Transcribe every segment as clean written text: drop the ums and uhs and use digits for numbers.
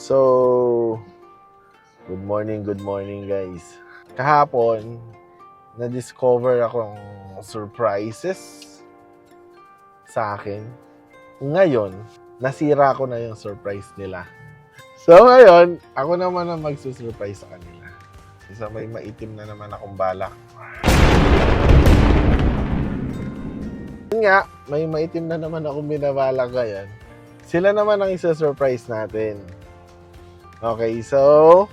So, good morning guys. Kahapon, na-discover akong surprises sa akin. Ngayon, nasira ko na yung surprise nila. So ngayon, ako naman ang magsusurprise sa kanila. Isa may maitim na naman akong balak. Yun nga, may maitim na naman akong binabalak ngayon. Sila naman ang isa-surprise natin. Okay, so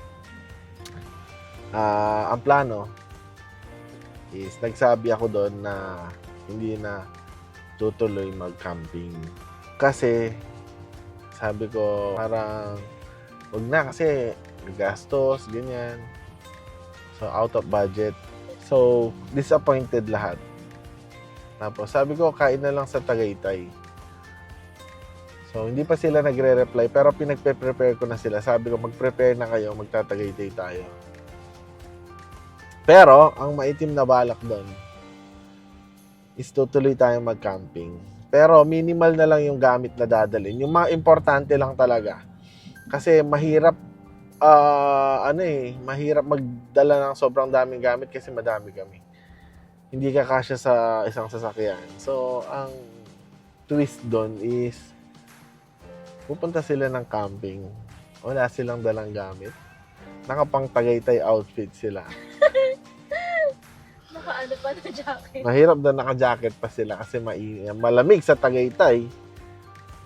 ang plano is nagsabi ako doon na hindi na tutuloy mag-camping. Kasi sabi ko parang wag na kasi gastos, ganyan. So out of budget. So disappointed lahat. Tapos sabi ko kain na lang sa Tagaytay. So, hindi pa sila nagre-reply, pero pinagpe-prepare ko na sila. Sabi ko, mag-prepare na kayo, magtatagaytay tayo. Pero, ang maitim na balak doon is tutuloy tayong mag-camping. Pero, minimal na lang yung gamit na dadalhin. Yung mga importante lang talaga. Kasi, mahirap, mahirap magdala ng sobrang daming gamit kasi madami kami. Hindi ka kasya sa isang sasakyan. So, ang twist doon is, pupunta sila ng camping. Wala silang dalang gamit. Nakapang Tagaytay outfit sila. Naka-ano pa na jacket. Mahirap na naka-jacket pa sila kasi malamig sa Tagaytay.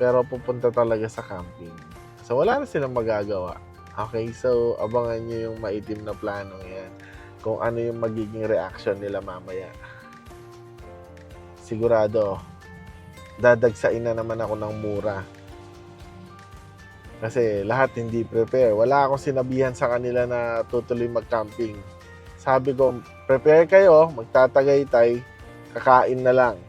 Pero pupunta talaga sa camping. So wala na silang magagawa. Okay, so abangan nyo yung maitim na planong yan. Kung ano yung magiging reaction nila mamaya. Sigurado, dadagsain na naman ako ng mura. Kasi lahat hindi prepare. Wala akong sinabihan sa kanila na tutuloy mag-camping. Sabi ko, prepare kayo, magtatagaytay, kakain na lang.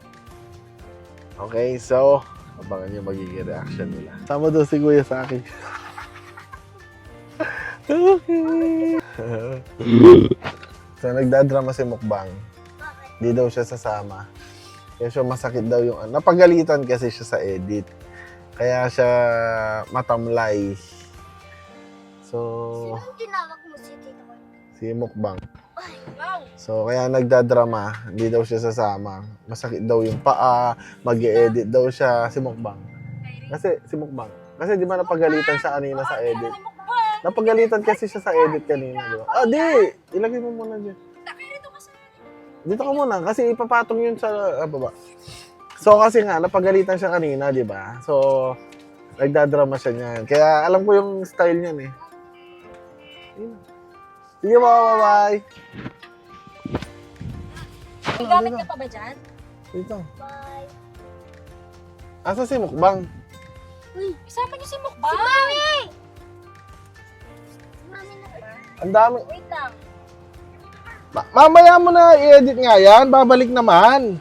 Okay, so, abangan nyo magiging reaction nila. Sama daw si Kuya sa akin. Okay. So, nagdadrama si Mukbang. Di daw siya sasama. Kasi masakit daw yung... Napagalitan kasi siya sa edit. Kaya siya matamlay. So, Sino tinawag mo si Tito Mark? si Mukbang. Wow! So, kaya nagdadrama. Hindi daw siya sasama. Masakit daw yung paa. Mag-i-edit daw siya. Si Mukbang. Kasi, si Mukbang. Kasi di ba napagalitan siya kanina sa edit? Napagalitan kasi siya sa edit kanina. Di ba? Ah, di! Ilagay mo muna dyan. Dito ka muna. Kasi ipapatong yun sa baba. So, kasi nga, napagalitan siya kanina, di ba? So, nagdadrama siya niyan. Kaya, alam ko yung style niyan eh. Sige po, bye-bye! May gamit ka pa ba dyan? Dito. Bye! Asa si Mukbang? Uy, isama niyo si Mukbang! Si Mami! Si Mami na ba? Ang dami. Wait lang. Mamaya mo na i-edit nga yan. Babalik naman.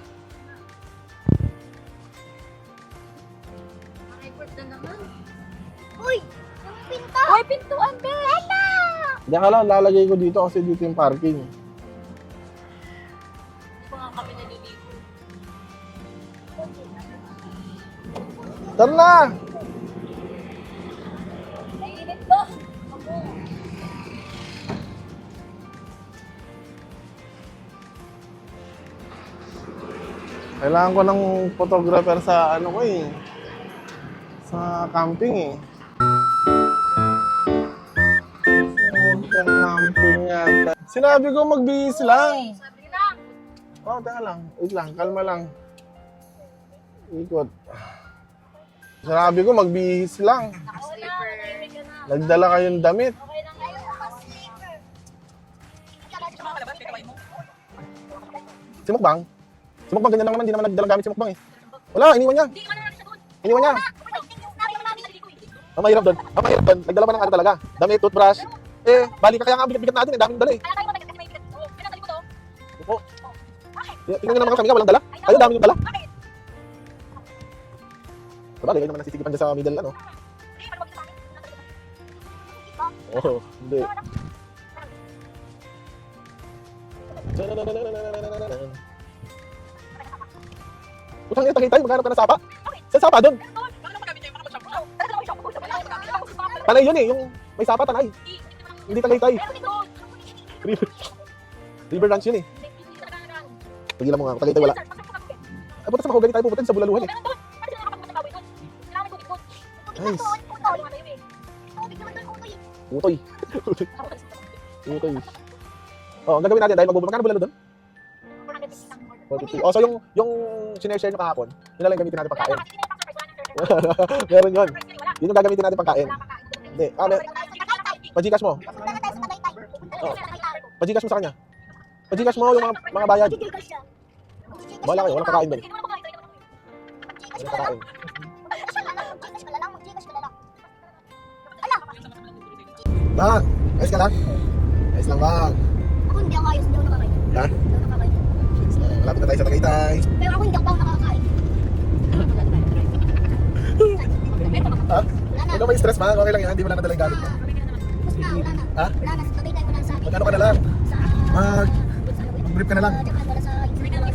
Record na naman. Uy! Yung pinto! Uy, pintuan, be! Hala! Diyan ka lang, lalagay ko dito kasi dito yung parking. Hindi pa nga kami naliligo. Tara na! Nainit to! Ako. Kailangan ko ng photographer sa ano ko eh. Sa camping eh. Sa camping yata. Sinabi ko magbihis lang. Sabi lang. Oh, teka lang. Wait lang. Kalma lang. Ikot. Sinabi ko magbihis lang. Ako na, nahimik ka na. Nagdala kayong damit. Okay lang kayo. Naka-sleeper. Si Mukbang. Si Mukbang ganyan lang naman. Hindi naman nagdalang gamit si Mukbang eh. Wala, iniwan niya. Hindi ka na natin siya doon. Iniwan niya. Ang mahirap doon. Ang mahirap doon. Nagdala pa ng ano talaga. Damit, toothbrush. Eh, balik ka kaya nga ang bigat-bigat natin. Eh, daming dala eh. Kaya tayo mabigat kasi may bigat. Oo, pinadali ko to. Opo. Tingnan nyo naman kami nga, walang dala. Ayun, dami yung dala. Bakit? Sabagay, kayo naman nasisigipan dyan sa middle, ano? Hindi, maluwag sa amin. Oo, hindi. Putang ina, Tagaytay, maghanap ka ng sapa? Saan sapa doon? Bakit naman magamit niya yung mga shampoo? Tara, dalawa yung shampoo. Wala, magamit lang. Tanay yun eh, yung may sapa, Tanay. Hindi Tagaytay. River, River Ranch yun eh. Pagilan mo nga, Tagaytay wala. Ay, puta sa Mahogany tayo pupunta sa Bulaluhan eh. Nice. Utoy. Utoy. Oh, ang gagawin natin dahil magkano bulalo doon? 450. Oh, so yung sineshare nyo kahapon, yun na lang gamitin natin pagkain. Meron yun. Yun yung gagamitin natin pagkain. Hindi. Pa-Gcash mo. Oh. Pa-Gcash mo sa kanya. Pa-Gcash mo yung mga bayad. Wala kayo, walang kakain doon. Walang kakain. Bang! Ayos ka lang? Ayos lang, Bang. Ako hindi ako ayos, hindi ako nakakain. Ha? Hindi ako nakakain. Malapit na tayo sa Tagaytay. Pero ako hindi ako nakakain. Ha? Wala na. Huwag ka may stress, Bang. Okay lang yan. Hindi mo na nadala yung gamit mo. Tapos na, wala na. Ha? Wala na, Tagaytay ko na sa akin. Magkano ka na lang? Sa... Mag-brief ka na lang. Tsaka wala sa...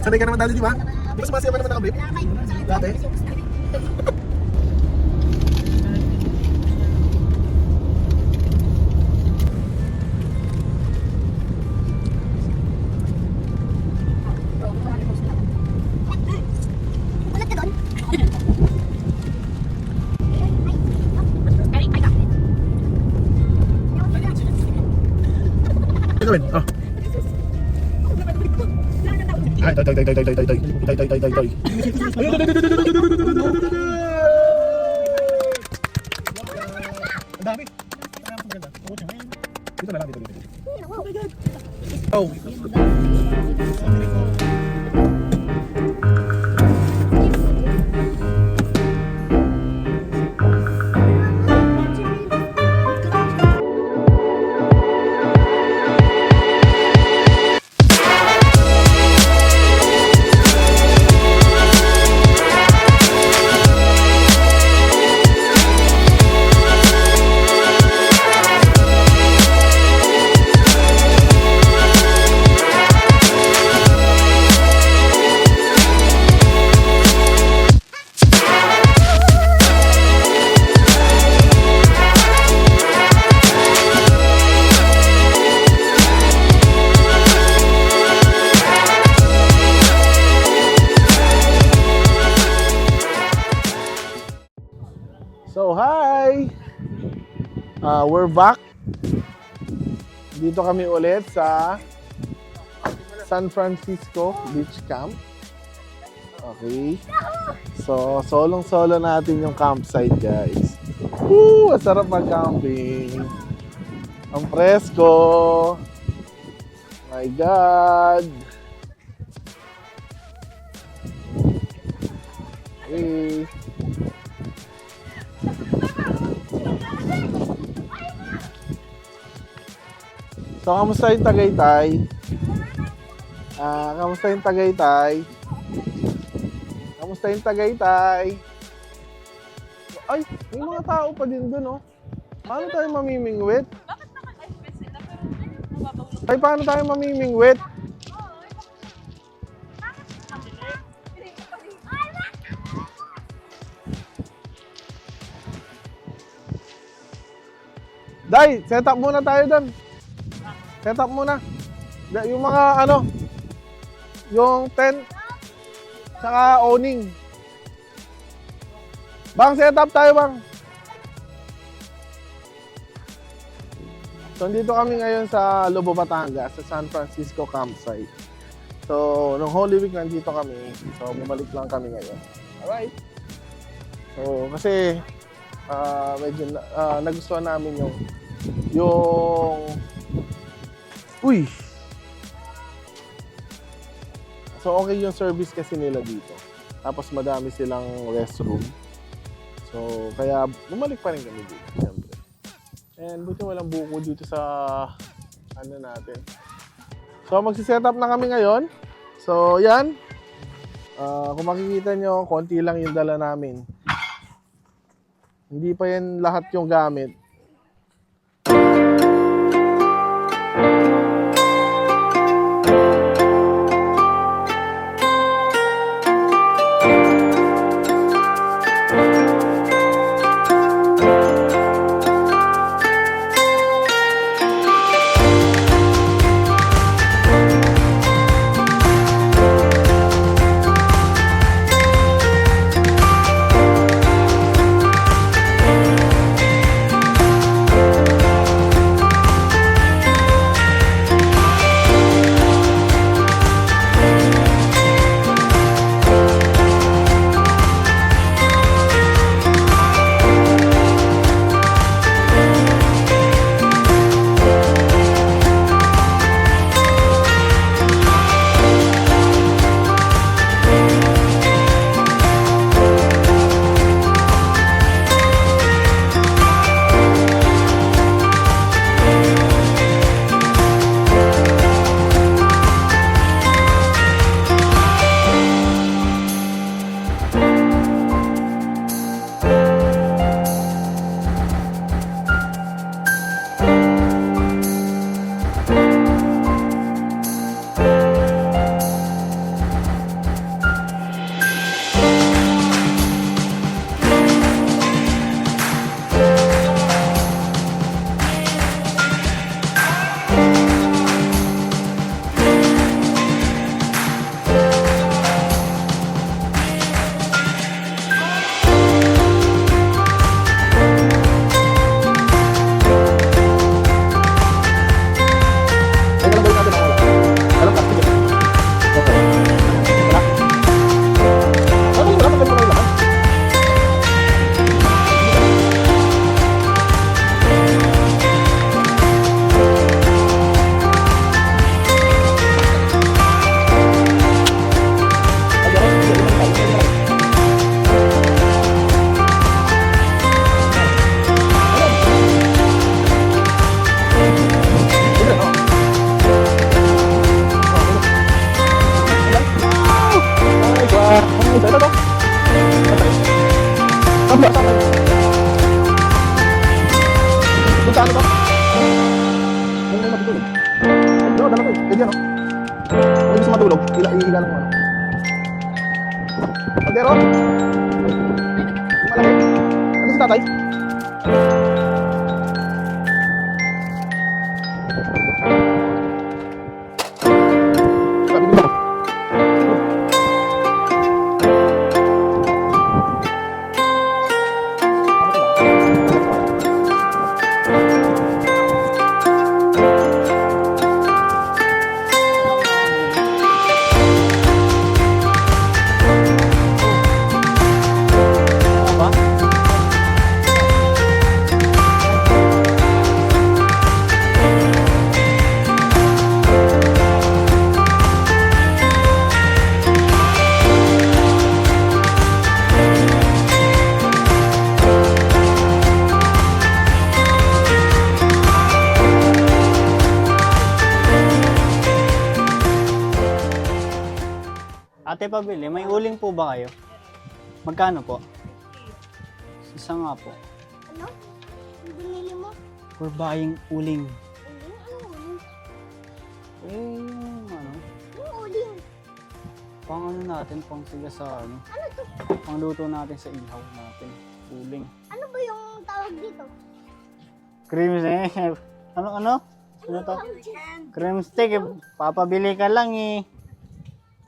Sanay ka naman dali, di ba? Di ba sumasaya ka naman naka-brief? Wala kayo. Sa... Dati? Ulat ka doon? Ano gawin? Oh. Ay, toy. Ang dami. Dito na lang, dito. Oh. So, hi! We're back. Dito kami ulit sa San Francisco Beach Camp. Okay. So, solong-solo natin yung campsite, guys. Woo! Masarap mag-camping. Ang presko. My God. Okay. So, kamusta yung Tagaytay? Kamusta yung Tagaytay? Kamusta yung Tagaytay? Ay, may mga tao pa din dun, oh. Paano tayo mamimingwit? Ay, paano tayo mamimingwit? Day, set up muna tayo dun. Set up muna. Yung mga ano, yung tent, saka awning. Bang, set up tayo, bang. So, nandito kami ngayon sa Lobo, Batangas, sa San Francisco campsite. So, nung Holy Week nandito kami. So, bumalik lang kami ngayon. Alright. So, kasi medyo nagustuhan namin yung uy! So, okay yung service kasi nila dito. Tapos, madami silang restroom. So, kaya bumalik pa rin kami dito, siyempre. And buti walang buko dito sa ano natin. So, magsiset up na kami ngayon. So, yan. Kung makikita nyo, konti lang yung dala namin. Hindi pa yan lahat yung gamit. Dito sa ano ba? Yung may matutulog. Ay, no, dala ko eh. Pwede ano? Kung gusto matulog, ihiga lang mo ano. Pagdero? Malaki. Ano si tatay? Sabi ko ba? Ate Pabili, may uling po ba kayo? Magkano po? Isa nga po. Ano? Ang binili mo? For buying uling. Uling? Anong uling? Yung ano, Yung uling. pang ano natin, pang sila sa ano, Ano to? pang luto natin sa ihaw natin. Uling. Ano ba yung tawag dito? Cream stick. Ano? Ano to? Cream stick. Papabili ka lang eh.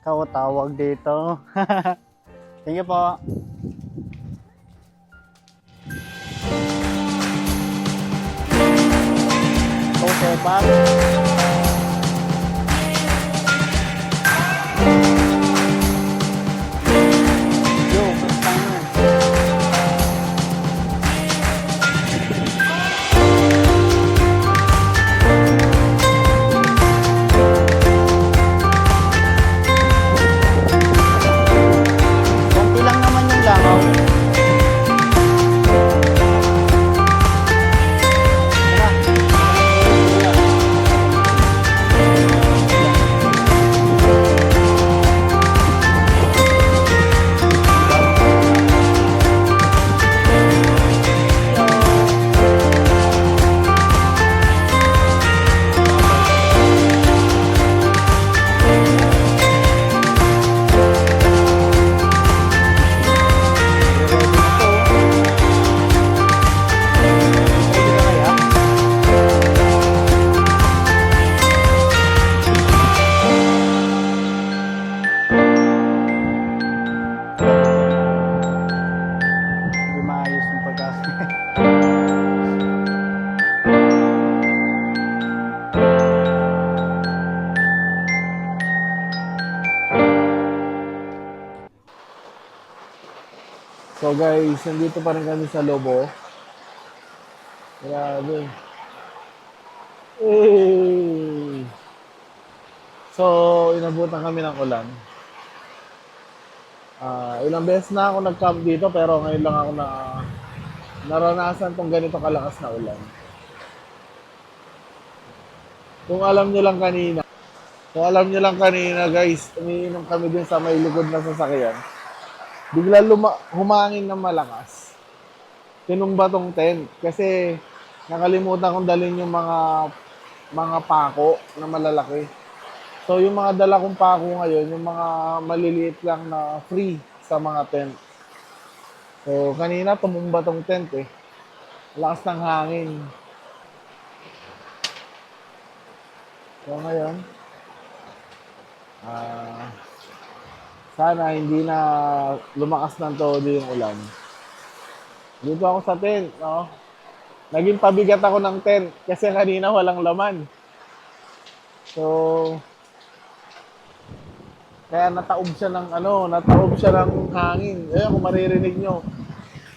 Ikaw tawag dito. Thank you po. Okay, pa. Yo, first timer. Konti lang naman yung langaw. Hindi maayos yung pagkasa. So guys, nandito pa rin kami sa Lobo. Grabe. Hey! So, inabutan kami ng ulan. Ilang beses na ako nag-camp dito pero ngayon lang ako naranasan tong ganito kalakas na ulan. Kung alam nyo lang kanina guys, umiinom kami din sa may likod na sasakyan. Bigla humangin ng malakas. Tinumba tong tent kasi nakalimutan kong dalhin yung mga pako na malalaki. So yung mga dala kong pako ngayon, yung mga maliliit lang na free sa mga tent. So kanina tumumba tong tent eh. Lakas ng hangin. So ngayon, sana hindi na lumakas ng todo yung ulan. Dito ako sa tent, no? Naging pabigat ako ng tent kasi kanina walang laman. So, kaya nataob siya ng hangin. Ayan, kung maririnig nyo,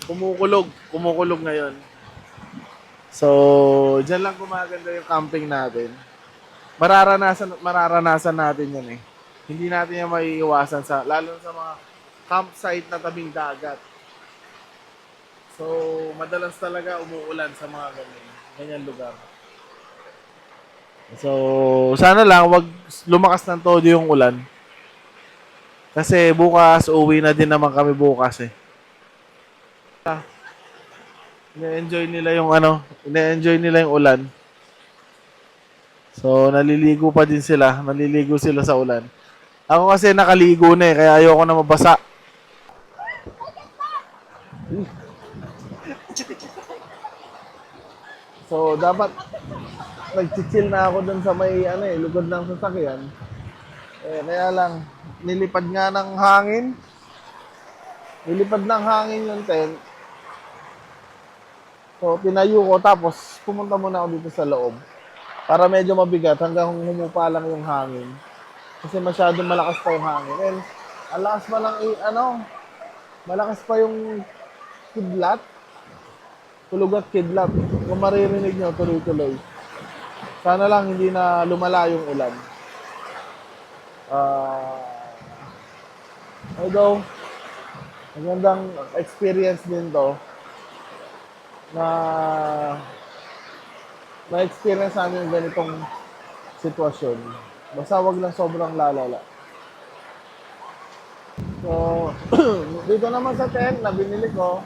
kumukulog ngayon. So, dyan lang gumaganda yung camping natin. Mararanasan natin yan eh. Hindi natin yan maiiwasan lalo sa mga campsite na tabing dagat. So, madalas talaga umuulan sa mga ganyan lugar. So, sana lang wag lumakas ng todo yung ulan. Kasi bukas, uwi na din naman kami bukas eh. ine-enjoy nila yung ulan. So, naliligo pa din sila. Naliligo sila sa ulan. Ako kasi nakaligo na kaya ayoko na mabasa. So, dapat nag-chill na ako dun sa may lugod ng sasakyan. Kaya lang, nilipad nga ng hangin. Nilipad ng hangin yung tent. So, pinayo ko tapos pumunta muna ako dito sa loob. Para medyo mabigat hanggang humupa lang yung hangin. Kasi masyadong malakas pa yung hangin. And, ang lakas pa lang, malakas pa yung kidlat. Tulog at kidlat. Kung maririnig nyo, tuloy-tuloy. Sana lang hindi na lumala yung ulan. Although, magandang experience din to na na-experience namin yung ganitong sitwasyon. Basta wag lang sobrang lalala. So, dito naman sa tent na binili ko,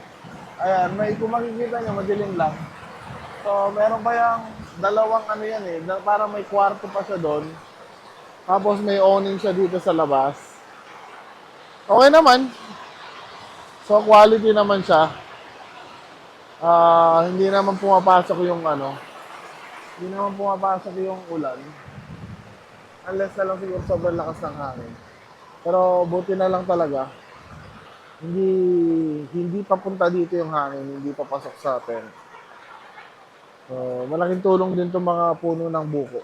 ayan, kung makikita nyo, madilim lang. So, meron pa yung dalawang parang may kwarto pa siya doon. Tapos may awning siya dito sa labas. Okay naman. So, quality naman siya. Hindi naman pumapasok yung hindi naman pumapasok yung ulan. Unless na lang siguro sobrang lakas ng hangin. Pero buti na lang talaga. Hindi papunta dito yung hangin, hindi papasok sa atin. So, malaking tulong din itong mga puno ng buko.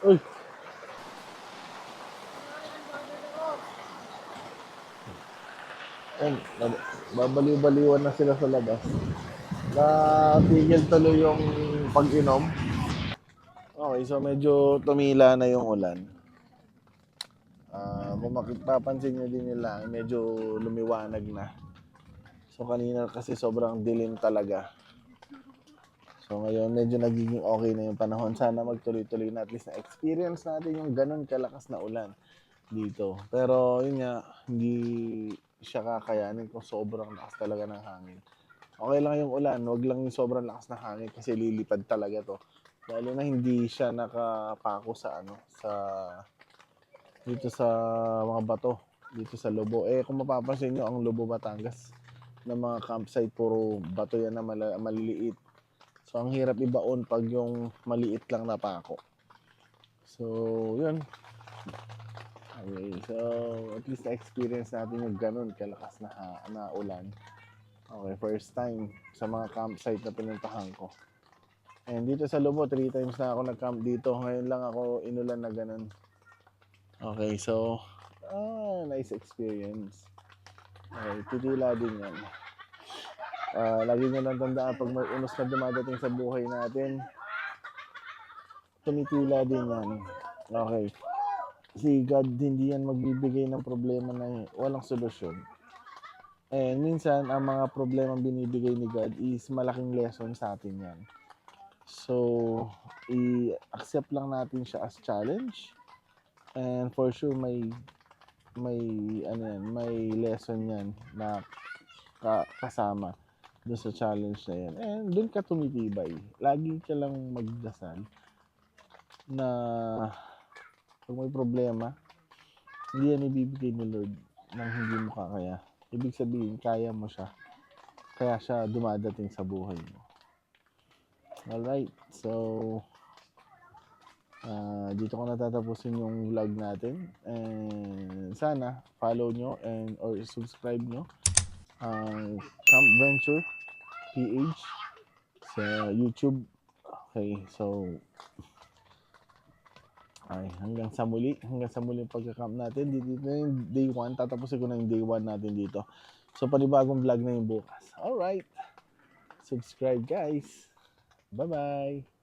Uy! Ayun, babaliw-baliwan na sila sa labas. Natigil tuloy yung pag-inom. Okay, so medyo tumila na yung ulan. Kung mapapansin nyo din nila, medyo lumiwanag na. So kanina kasi sobrang dilim talaga. So ngayon medyo nagiging okay na yung panahon. Sana magtuloy-tuloy na at least na experience natin yung ganun kalakas na ulan dito. Pero yun nga, hindi siya kakayanin kung sobrang lakas talaga ng hangin. Okay lang yung ulan, wag lang yung sobrang lakas ng hangin kasi lilipad talaga to. Lalo na hindi siya nakapako sa dito sa mga bato, dito sa Lobo. Kung mapapansin nyo, ang Lobo Batangas na mga campsite, puro bato yan na maliliit. So, ang hirap ibaon pag yung maliit lang na pako. So, yun. Okay, so, at least na-experience natin yung ganun kalakas na ulan. Okay, first time sa mga campsite na pinuntahan ko. And dito sa Lobo, 3 times na ako nag-camp dito. Ngayon lang ako inulan na ganun. Okay, so, nice experience. Okay, titila din yan. Lagi nyo lang tandaan, pag may unos na dumadating sa buhay natin, tumitila din yan. Okay. Si God, hindi yan magbibigay ng problema na walang solusyon. And minsan, ang mga problema binibigay ni God is malaking lesson sa atin yan. So, i-accept lang natin siya as challenge. And for sure, may lesson yan na kasama doon sa challenge na yan. And doon ka tumitibay. Lagi ka lang magdasal na pag may problema, hindi yan ibibigay ni Lord nang hindi mo kakaya. Ibig sabihin, kaya mo siya. Kaya siya dumadating sa buhay mo. Alright, so dito ko natatapusin yung vlog natin. And sana follow nyo or subscribe nyo ang Camp Venture PH sa YouTube. Okay, so hanggang sa muli yung pagka-camp natin. Dito na yung day 1. Tatapusin ko na yung day 1 natin dito. So, panibagong vlog na yung bukas. Alright. Subscribe, guys. Bye-bye.